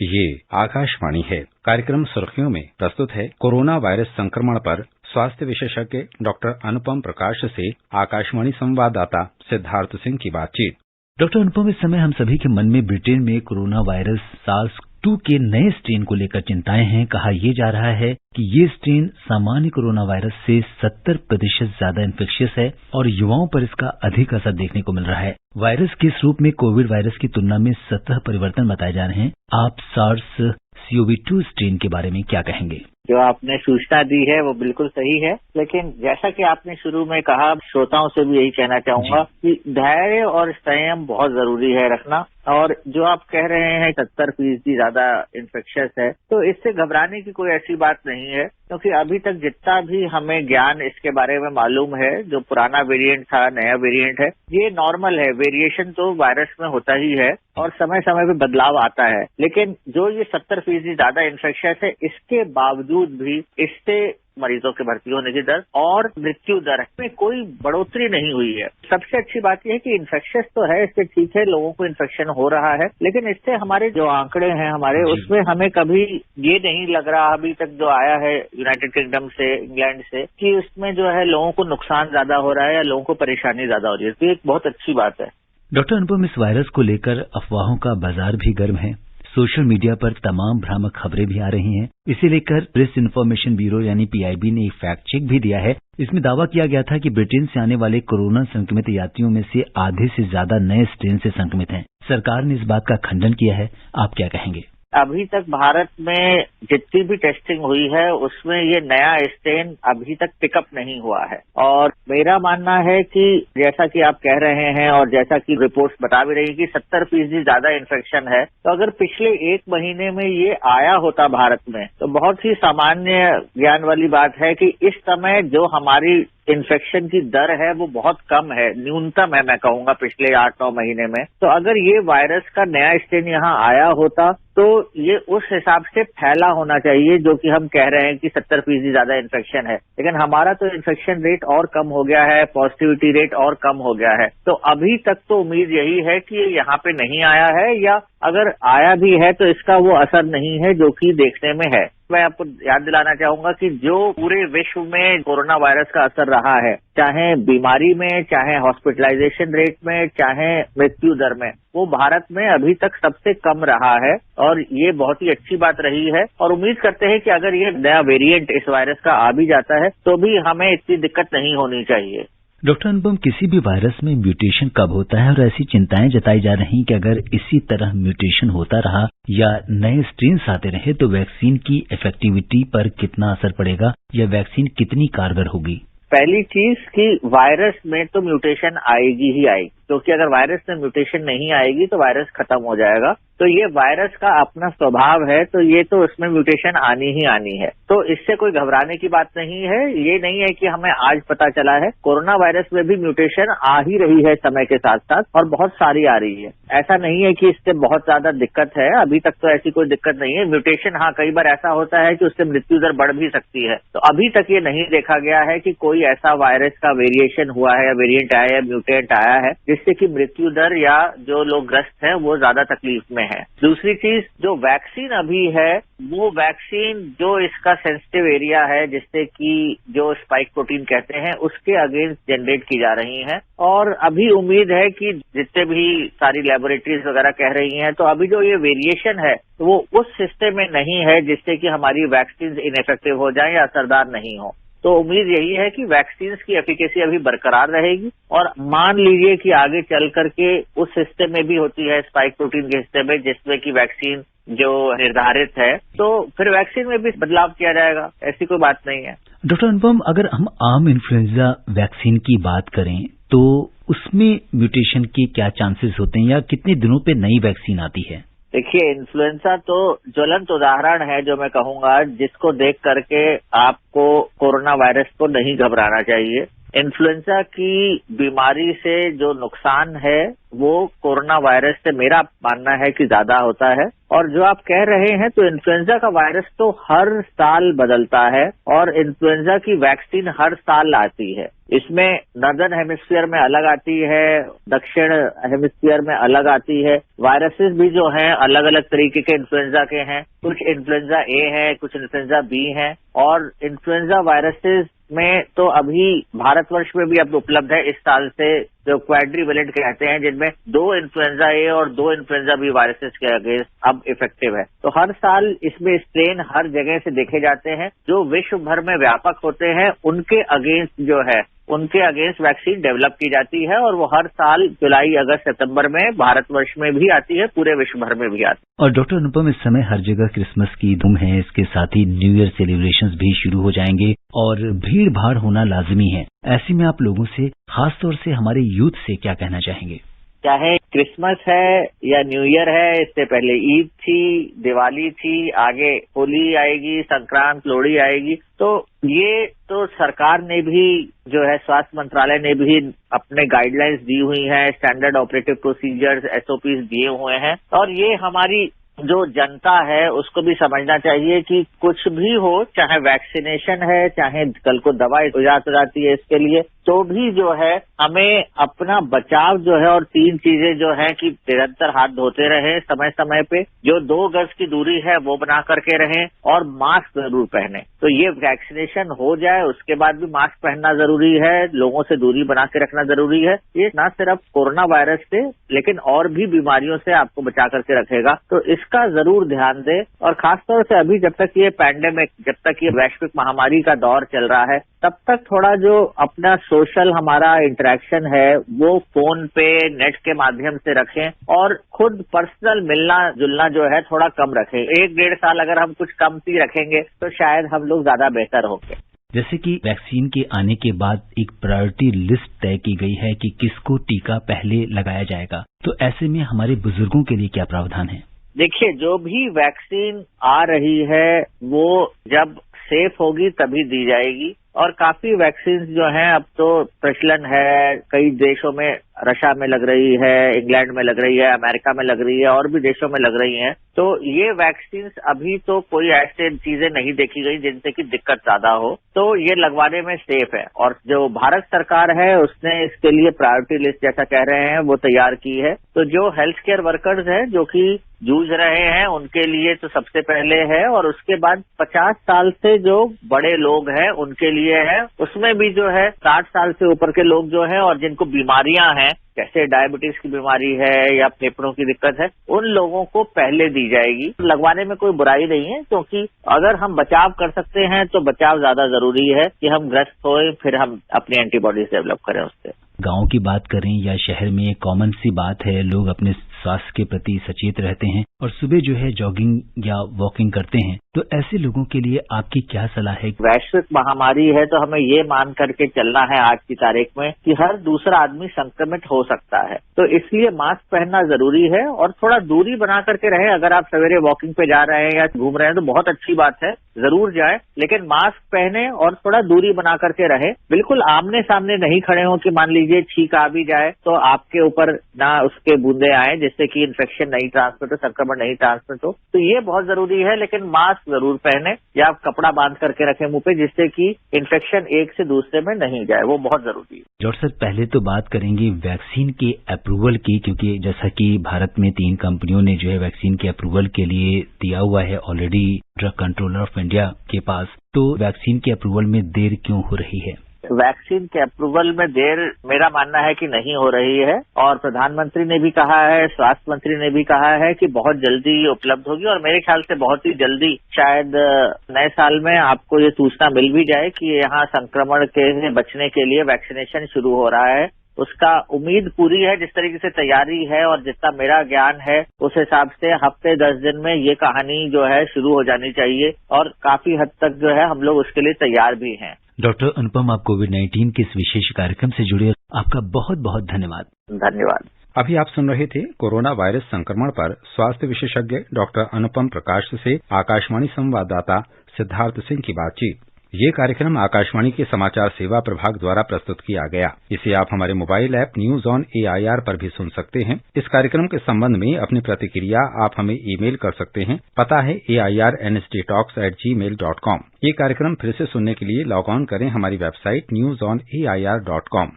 ये आकाशवाणी है। कार्यक्रम सुर्खियों में प्रस्तुत है कोरोना वायरस संक्रमण पर स्वास्थ्य विशेषज्ञ डॉक्टर अनुपम प्रकाश से आकाशवाणी संवाददाता सिद्धार्थ सिंह की बातचीत। डॉक्टर अनुपम, इस समय हम सभी के मन में ब्रिटेन में कोरोना वायरस SARS-2 के नए स्ट्रेन को लेकर चिंताएं हैं। कहा यह जा रहा है कि ये स्ट्रेन सामान्य कोरोना वायरस से 70% ज्यादा इन्फेक्शियस है और युवाओं पर इसका अधिक असर देखने को मिल रहा है। वायरस के इस रूप में कोविड वायरस की तुलना में सतह परिवर्तन बताए जा रहे हैं। आप SARS-CoV-2 स्ट्रेन के बारे में क्या कहेंगे? जो आपने सूचना दी है वो बिल्कुल सही है, लेकिन जैसा कि आपने शुरू में कहा, श्रोताओं से भी यही कहना चाहूंगा कि धैर्य और संयम बहुत जरूरी है रखना। और जो आप कह रहे हैं 70% ज्यादा इन्फेक्शियस है, तो इससे घबराने की कोई ऐसी बात नहीं है, क्योंकि अभी तक जितना भी हमें ज्ञान इसके बारे में मालूम है, जो पुराना वेरिएंट था, नया वेरिएंट है, ये नॉर्मल है। वेरिएशन तो वायरस में होता ही है और समय समय पे बदलाव आता है, लेकिन जो ये 70% ज्यादा इन्फेक्शियस है, इसके बावजूद भी इससे मरीजों के भर्ती होने की दर और मृत्यु दर में कोई बढ़ोतरी नहीं हुई है। सबसे अच्छी बात यह है कि इन्फेक्शियस तो है, इससे ठीक है, लोगों को इन्फेक्शन हो रहा है, लेकिन इससे हमारे जो आंकड़े हैं हमारे, उसमें हमें कभी ये नहीं लग रहा अभी तक जो आया है यूनाइटेड किंगडम से, इंग्लैंड से, कि उसमें जो है लोगों को नुकसान ज्यादा हो रहा है या लोगों को परेशानी ज्यादा हो रही है। तो एक बहुत अच्छी बात है। डॉक्टर अनुपम, इस वायरस को लेकर अफवाहों का बाजार भी गर्म है। सोशल मीडिया पर तमाम भ्रामक खबरें भी आ रही हैं। इसे लेकर प्रेस इन्फॉर्मेशन ब्यूरो यानी PIB ने एक फैक्ट चेक भी दिया है। इसमें दावा किया गया था कि ब्रिटेन से आने वाले कोरोना संक्रमित यात्रियों में से आधे से ज्यादा नए स्ट्रेन से संक्रमित हैं। सरकार ने इस बात का खंडन किया है। आप क्या कहेंगे? अभी तक भारत में जितनी भी टेस्टिंग हुई है, उसमें ये नया स्ट्रेन अभी तक पिकअप नहीं हुआ है। और मेरा मानना है कि जैसा कि आप कह रहे हैं और जैसा कि रिपोर्ट्स बता भी रही है कि 70% ज्यादा इन्फेक्शन है, तो अगर पिछले 1 महीने में ये आया होता भारत में, तो बहुत ही सामान्य ज्ञान वाली बात है कि इस समय जो हमारी इन्फेक्शन की दर है वो बहुत कम है, न्यूनतम है मैं कहूंगा पिछले 8-9 महीने में। तो अगर ये वायरस का नया स्ट्रेन यहाँ आया होता तो ये उस हिसाब से फैला होना चाहिए, जो कि हम कह रहे हैं कि 70% ज्यादा इन्फेक्शन है, लेकिन हमारा तो इन्फेक्शन रेट और कम हो गया है, पॉजिटिविटी रेट और कम हो गया है। तो अभी तक तो उम्मीद यही है कि ये यहाँ पे नहीं आया है, या अगर आया भी है तो इसका वो असर नहीं है जो कि देखने में है। मैं आपको याद दिलाना चाहूंगा कि जो पूरे विश्व में कोरोना वायरस का असर रहा है, चाहे बीमारी में, चाहे हॉस्पिटलाइजेशन रेट में, चाहे मृत्यु दर में, वो भारत में अभी तक सबसे कम रहा है और ये बहुत ही अच्छी बात रही है। और उम्मीद करते हैं कि अगर ये नया वेरिएंट इस वायरस का आ भी जाता है तो भी हमें इतनी दिक्कत नहीं होनी चाहिए। डॉक्टर अनुपम, किसी भी वायरस में म्यूटेशन कब होता है और ऐसी चिंताएं जताई जा रही कि अगर इसी तरह म्यूटेशन होता रहा या नए स्ट्रेन्स आते रहे तो वैक्सीन की इफेक्टिविटी पर कितना असर पड़ेगा या वैक्सीन कितनी कारगर होगी? पहली चीज कि वायरस में तो म्यूटेशन आएगी ही आएगी, क्योंकि अगर वायरस में म्यूटेशन नहीं आएगी तो वायरस खत्म हो जाएगा। तो ये वायरस का अपना स्वभाव है, तो ये तो उसमें म्यूटेशन आनी ही आनी है। तो इससे कोई घबराने की बात नहीं है। ये नहीं है कि हमें आज पता चला है, कोरोना वायरस में भी म्यूटेशन आ ही रही है समय के साथ साथ, और बहुत सारी आ रही है। ऐसा नहीं है कि इससे बहुत ज्यादा दिक्कत है, अभी तक तो ऐसी कोई दिक्कत नहीं है। म्यूटेशन हाँ कई बार ऐसा होता है कि उससे मृत्यु दर बढ़ भी सकती है। तो अभी तक ये नहीं देखा गया है कि कोई ऐसा वायरस का वेरिएशन हुआ है या वेरिएंट आया या म्यूटेंट आया है जिससे कि मृत्यु दर या जो लोग ग्रस्त हैं वो ज्यादा तकलीफ में है। दूसरी चीज, जो वैक्सीन अभी है वो वैक्सीन जो इसका सेंसिटिव एरिया है, जिससे कि जो स्पाइक प्रोटीन कहते हैं, उसके अगेंस्ट जनरेट की जा रही है। और अभी उम्मीद है कि जितने भी सारी लैबोरेटरीज वगैरह कह रही हैं, तो अभी जो ये वेरिएशन है वो उस सिस्टम में नहीं है जिससे कि हमारी वैक्सीन इनइफेक्टिव हो जाए या असरदार नहीं हो। तो उम्मीद यही है कि वैक्सीन की एफिकेसी अभी बरकरार रहेगी। और मान लीजिए कि आगे चल करके उस सिस्टम में भी होती है, स्पाइक प्रोटीन के हिस्से में, जिसमें कि वैक्सीन जो निर्धारित है, तो फिर वैक्सीन में भी बदलाव किया जाएगा। ऐसी कोई बात नहीं है। डॉक्टर अनुपम, अगर हम आम इन्फ्लुएंजा वैक्सीन की बात करें तो उसमें म्यूटेशन के क्या चांसेस होते हैं या कितने दिनों पे नई वैक्सीन आती है? देखिए, इन्फ्लुएंजा तो ज्वलंत उदाहरण है जो मैं कहूंगा, जिसको देख करके आपको कोरोना वायरस को नहीं घबराना चाहिए। इन्फ्लुएंजा की बीमारी से जो नुकसान है वो कोरोना वायरस से मेरा मानना है कि ज्यादा होता है। और जो आप कह रहे हैं तो इन्फ्लुएंजा का वायरस तो हर साल बदलता है और इन्फ्लुएंजा की वैक्सीन हर साल आती है। इसमें नॉर्दर्न हेमिस्फीयर में अलग आती है, दक्षिण हेमिस्फीयर में अलग आती है। वायरसेस भी जो हैं अलग अलग तरीके के इन्फ्लुएंजा के हैं, कुछ इन्फ्लुएंजा ए है, कुछ इन्फ्लुएंजा बी है। और इन्फ्लुएंजा वायरसेस में तो अभी भारतवर्ष में भी अब उपलब्ध है इस साल से, जो क्वाड्रीवेलेंट कहते हैं, जिनमें 2 इन्फ्लुएंजा ए और 2 इन्फ्लुएंजा बी वायरसेस के अगेंस्ट अब इफेक्टिव है। तो हर साल इसमें स्ट्रेन हर जगह से देखे जाते हैं जो विश्व भर में व्यापक होते हैं, उनके अगेंस्ट जो है उनके अगेंस्ट वैक्सीन डेवलप की जाती है और वो हर साल जुलाई, अगस्त, सितंबर में भारतवर्ष में भी आती है, पूरे विश्व भर में भी आती है। और डॉक्टर अनुपम, इस समय हर जगह क्रिसमस की धूम है, इसके साथ ही न्यू ईयर सेलिब्रेशंस भी शुरू हो जाएंगे और भीड़ भाड़ होना लाजमी है। ऐसे में आप लोगों से, खासतौर से हमारे यूथ से क्या कहना चाहेंगे? चाहे क्रिसमस है या न्यू ईयर है, इससे पहले ईद थी, दिवाली थी, आगे होली आएगी, संक्रांत, लोहड़ी आएगी, तो ये तो सरकार ने भी जो है, स्वास्थ्य मंत्रालय ने भी अपने गाइडलाइंस दी हुई हैं, स्टैंडर्ड ऑपरेटिव प्रोसीजर्स SOPs दिए हुए हैं। और ये हमारी जो जनता है उसको भी समझना चाहिए कि कुछ भी हो, चाहे वैक्सीनेशन है, चाहे कल को दवा इजाद हो जाती है इसके लिए, तो भी जो है हमें अपना बचाव जो है, और 3 चीजें जो है कि निरंतर हाथ धोते रहे समय समय पे, जो 2 गज की दूरी है वो बना करके रहें और मास्क जरूर पहने। तो ये वैक्सीनेशन हो जाए उसके बाद भी मास्क पहनना जरूरी है, लोगों से दूरी बना के रखना जरूरी है। ये ना सिर्फ कोरोना वायरस से लेकिन और भी बीमारियों से आपको बचा करके रखेगा, तो इसका जरूर ध्यान दें। और खासतौर से अभी जब तक ये पैंडेमिक, जब तक ये वैश्विक महामारी का दौर चल रहा है, तब तक थोड़ा जो अपना सोशल हमारा इंटरेक्शन है वो फोन पे, नेट के माध्यम से रखें और खुद पर्सनल मिलना जुलना जो है थोड़ा कम रखें। 1-1.5 साल अगर हम कुछ कम ही रखेंगे तो शायद हम लोग ज्यादा बेहतर होंगे। जैसे कि वैक्सीन के आने के बाद एक प्रायोरिटी लिस्ट तय की गई है कि किसको टीका पहले लगाया जाएगा, तो ऐसे में हमारे बुजुर्गों के लिए क्या प्रावधान है? देखिए, जो भी वैक्सीन आ रही है वो जब सेफ होगी तभी दी जाएगी। और काफी वैक्सीन जो हैं अब तो प्रचलन है, कई देशों में, रशिया में लग रही है, इंग्लैंड में लग रही है, अमेरिका में लग रही है और भी देशों में लग रही हैं। तो ये वैक्सीन अभी तो कोई ऐसे चीजें नहीं देखी गई जिनसे कि दिक्कत ज्यादा हो, तो ये लगवाने में सेफ है। और जो भारत सरकार है उसने इसके लिए प्रायोरिटी लिस्ट जैसा कह रहे हैं वो तैयार की है। तो जो हेल्थ केयर वर्कर्स हैं जो कि जूझ रहे हैं उनके लिए तो सबसे पहले है, और उसके बाद 50 साल से जो बड़े लोग हैं उनके लिए है। उसमें भी जो है 60 साल से ऊपर के लोग जो हैं और जिनको बीमारियां हैं, जैसे डायबिटीज की बीमारी है या फेफड़ों की दिक्कत है, उन लोगों को पहले दी जाएगी। लगवाने में कोई बुराई नहीं है, क्योंकि अगर हम बचाव कर सकते हैं तो बचाव ज्यादा जरूरी है कि हम ग्रस्त होए फिर हम अपनी एंटीबॉडीज डेवलप करें उससे। गांव की बात करें या शहर में, एक कॉमन सी बात है, लोग अपने स्वास्थ्य के प्रति सचेत रहते हैं और सुबह जो है जॉगिंग या वॉकिंग करते हैं, तो ऐसे लोगों के लिए आपकी क्या सलाह है? वैश्विक महामारी है तो हमें ये मान करके चलना है आज की तारीख में कि हर दूसरा आदमी संक्रमित हो सकता है, तो इसलिए मास्क पहनना जरूरी है और थोड़ा दूरी बना करके रहे। अगर आप सवेरे वॉकिंग पे जा रहे हैं या घूम रहे हैं तो बहुत अच्छी बात है, जरूर जाए, लेकिन मास्क पहने और थोड़ा दूरी बना करके रहे। बिल्कुल आमने सामने नहीं खड़े हो कि मान लीजिए छींक आ भी जाए तो आपके ऊपर ना उसके बूंदे आए जिससे कि इन्फेक्शन नहीं ट्रांसमिट हो, संक्रमण नहीं ट्रांसमिट हो, तो ये बहुत जरूरी है। लेकिन मास्क जरूर पहने या आप कपड़ा बांध करके रखें मुंह पे, जिससे कि इन्फेक्शन एक से दूसरे में नहीं जाए, वो बहुत जरूरी है। डॉक्टर साहब, पहले तो बात करेंगे वैक्सीन के अप्रूवल की, क्योंकि जैसा कि भारत में 3 कंपनियों ने जो है वैक्सीन के अप्रूवल के लिए दिया हुआ है already drug controller of India के पास, तो वैक्सीन के अप्रूवल में देर क्यों हो रही है? वैक्सीन के अप्रूवल में देर मेरा मानना है कि नहीं हो रही है, और प्रधानमंत्री ने भी कहा है, स्वास्थ्य मंत्री ने भी कहा है कि बहुत जल्दी उपलब्ध होगी, और मेरे ख्याल से बहुत ही जल्दी, शायद नए साल में आपको ये सूचना मिल भी जाए कि यहाँ संक्रमण के बचने के लिए वैक्सीनेशन शुरू हो रहा है। उसका उम्मीद पूरी है, जिस तरीके से तैयारी है और जितना मेरा ज्ञान है उस हिसाब से हफ्ते 10 दिन में ये कहानी जो है शुरू हो जानी चाहिए, और काफी हद तक जो है हम लोग उसके लिए तैयार भी हैं। डॉक्टर अनुपम, आप कोविड-19 के इस विशेष कार्यक्रम से जुड़े, आपका बहुत बहुत धन्यवाद। धन्यवाद। अभी आप सुन रहे थे कोरोना वायरस संक्रमण पर स्वास्थ्य विशेषज्ञ डॉक्टर अनुपम प्रकाश से आकाशवाणी संवाददाता सिद्धार्थ सिंह की बातचीत। ये कार्यक्रम आकाशवाणी के समाचार सेवा प्रभाग द्वारा प्रस्तुत किया गया। इसे आप हमारे mobile app news on AIR पर भी सुन सकते हैं। इस कार्यक्रम के संबंध में अपनी प्रतिक्रिया आप हमें ईमेल कर सकते हैं। पता है airnsttalks@gmail.com। ये कार्यक्रम फिर से सुनने के लिए लॉग ऑन करें हमारी वेबसाइट newsonair.com।